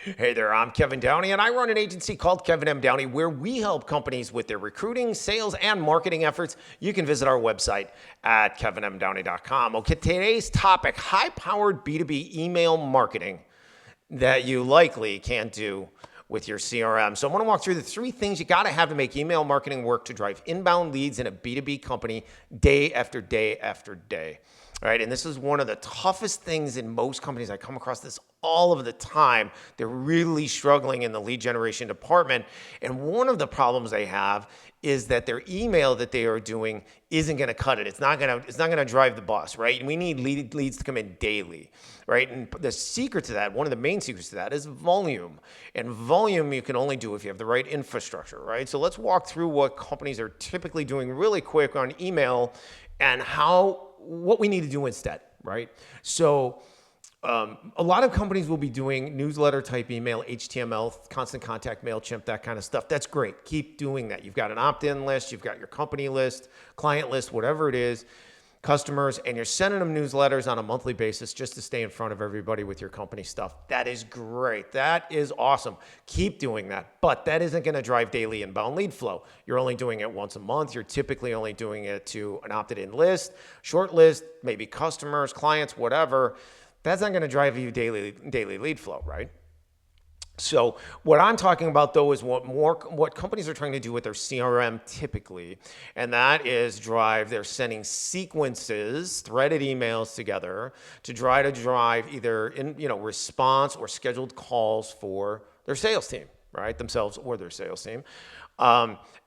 Hey there, I'm Kevin Downey, and I run an agency called Kevin M. Downey where we help companies with their recruiting, sales, and marketing efforts. You can visit our website at kevinmdowney.com. Okay, today's topic, high-powered B2B email marketing that you likely can't do with your CRM. So I want to walk through the three things you got to have to make email marketing work to drive inbound leads in a B2B company day after day after day. All right, and this is one of the toughest things in most companies. I come across this all of the time. They're really struggling in the lead generation department. And one of the problems they have is that their email that they are doing isn't going to cut it. It's not going to drive the bus, right? And we need leads to come in daily, right? And the secret to that, one of the main secrets to that is volume. And volume you can only do if you have the right infrastructure, right? So let's walk through what companies are typically doing really quick on email and what we need to do instead, right? So a lot of companies will be doing newsletter type email, HTML, constant contact, MailChimp, that kind of stuff. That's great. Keep doing that. You've got an opt-in list, you've got your company list, client list, whatever it is, customers, and you're sending them newsletters on a monthly basis just to stay in front of everybody with your company stuff. That is great. That is awesome. Keep doing that. But that isn't going to drive daily inbound lead flow. You're only doing it once a month. You're typically only doing it to an opted-in list, short list, maybe customers, clients, whatever. That's not going to drive you daily lead flow, right? So what I'm talking about, though, is what companies are trying to do with their CRM typically, and that is they're sending sequences, threaded emails together to try to drive either response or scheduled calls for their sales team, right, themselves or their sales team.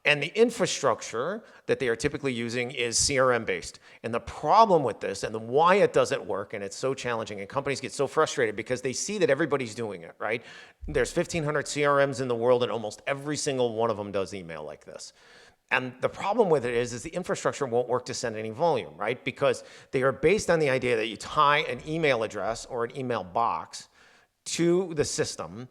And the infrastructure that they are typically using is CRM based. And the problem with this and why it doesn't work and it's so challenging and companies get so frustrated because they see that everybody's doing it, right? There's 1,500 CRMs in the world and almost every single one of them does email like this. And the problem with it is the infrastructure won't work to send any volume, right? Because they are based on the idea that you tie an email address or an email box to the system,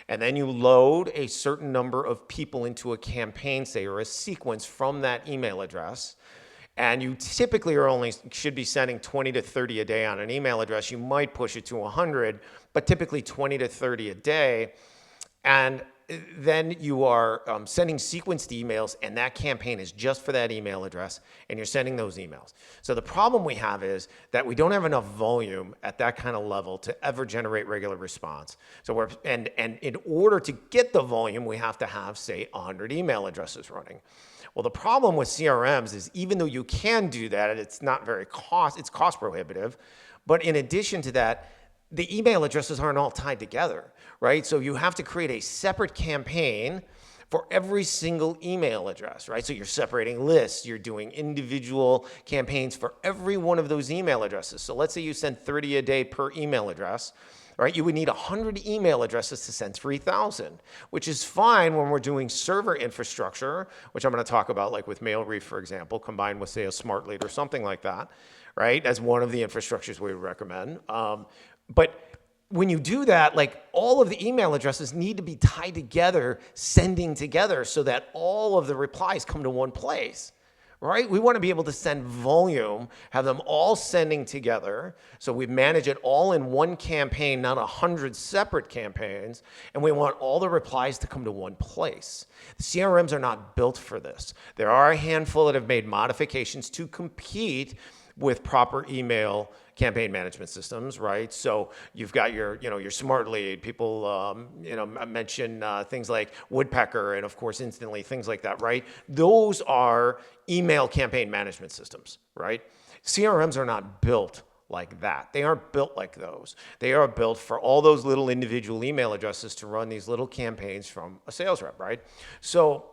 and then you load a certain number of people into a campaign, say, or a sequence from that email address. And you typically should be sending 20 to 30 a day on an email address. You might push it to 100, but typically 20 to 30 a day. And then you are sending sequenced emails, and that campaign is just for that email address, and you're sending those emails. So the problem we have is that we don't have enough volume at that kind of level to ever generate regular response. So and in order to get the volume, we have to have, say, 100 email addresses running. Well, the problem with CRMs is even though you can do that, it's not it's cost prohibitive. But in addition to that, the email addresses aren't all tied together, right? So you have to create a separate campaign for every single email address, right? So you're separating lists, you're doing individual campaigns for every one of those email addresses. So let's say you send 30 a day per email address, right? You would need 100 email addresses to send 3,000, which is fine when we're doing server infrastructure, which I'm going to talk about, like with MailReef, for example, combined with, say, a Smart Lead or something like that, right? As one of the infrastructures we would recommend. But when you do that, like all of the email addresses need to be tied together, sending together so that all of the replies come to one place, right? We want to be able to send volume, have them all sending together. So we manage it all in one campaign, not 100 separate campaigns. And we want all the replies to come to one place. The CRMs are not built for this. There are a handful that have made modifications to compete with proper email campaign management systems, right? So you've got your Smart Lead. People, mention things like Woodpecker and, of course, Instantly, things like that, right? Those are email campaign management systems, right? CRMs are not built like that. They aren't built like those. They are built for all those little individual email addresses to run these little campaigns from a sales rep, right? So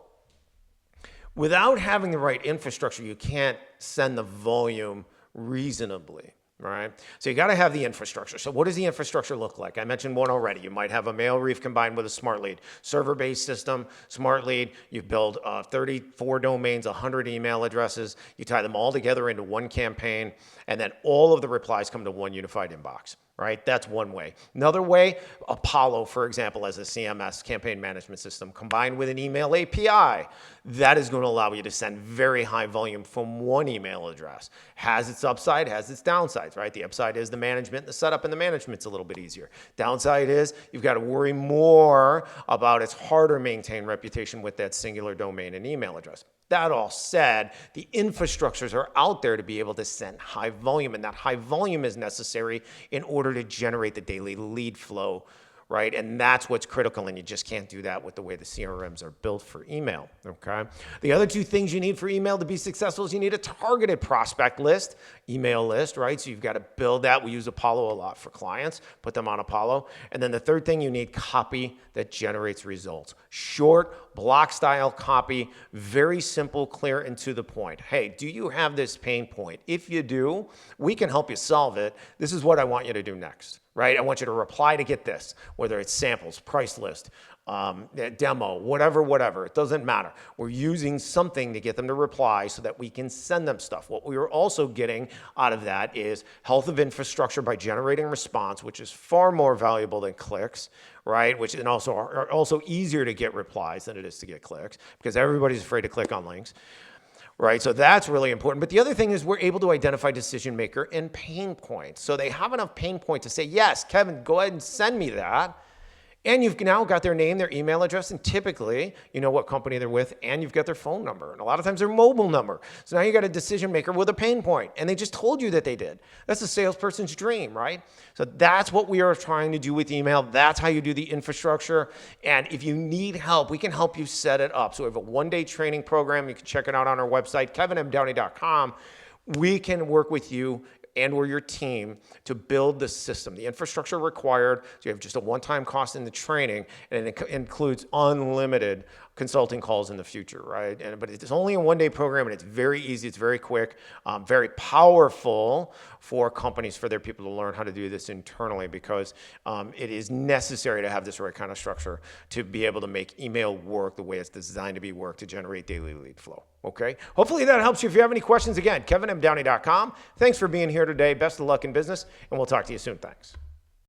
without having the right infrastructure, you can't send the volume reasonably, right? So you got to have the infrastructure. So what does the infrastructure look like? I mentioned one already. You might have a MailReef combined with a Smart Lead. Server-based system, Smart Lead, you build 34 domains, 100 email addresses. You tie them all together into one campaign, and then all of the replies come to one unified inbox, right? That's one way. Another way, Apollo, for example, as a CMS, campaign management system, combined with an email API, that is going to allow you to send very high volume from one email address. Has its upside, has its downsides, right? The upside is the management, the setup and the management's a little bit easier. Downside is you've got to worry more about its harder maintained reputation with that singular domain and email address. That all said, the infrastructures are out there to be able to send high volume, and that high volume is necessary in order to generate the daily lead flow, right? And that's what's critical, and you just can't do that with the way the CRMs are built for email, okay? The other two things you need for email to be successful is you need a targeted prospect list, email list, right? So you've got to build that. We use Apollo a lot for clients, put them on Apollo. And then the third thing, you need copy that generates results. Short, block style copy, very simple, clear, and to the point. Hey, do you have this pain point? If you do, we can help you solve it. This is what I want you to do next. Right? I want you to reply to get this, whether it's samples, price list, demo, whatever. It doesn't matter. We're using something to get them to reply so that we can send them stuff. What we are also getting out of that is health of infrastructure by generating response, which is far more valuable than clicks, right? Which and also are also easier to get replies than it is to get clicks because everybody's afraid to click on links. Right, so that's really important. But the other thing is we're able to identify decision maker and pain points. So they have enough pain point to say, yes, Kevin, go ahead and send me that. And you've now got their name, their email address, and typically you know what company they're with, and you've got their phone number, and a lot of times their mobile number. So now you got a decision maker with a pain point, and they just told you that they did. That's a salesperson's dream, right? So that's what we are trying to do with email. That's how you do the infrastructure. And if you need help, we can help you set it up. So we have a one-day training program. You can check it out on our website, kevinmdowney.com. We can work with you and or your team to build the system, the infrastructure required. So you have just a one-time cost in the training, and it includes unlimited consulting calls in the future, right? But it's only a one-day program, and it's very easy, it's very quick, very powerful for companies, for their people to learn how to do this internally, because it is necessary to have this right kind of structure to be able to make email work the way it's designed to be work to generate daily lead flow. Okay? Hopefully that helps you. If you have any questions, again, kevinmdowney.com. Thanks for being here today. Best of luck in business, and we'll talk to you soon. Thanks.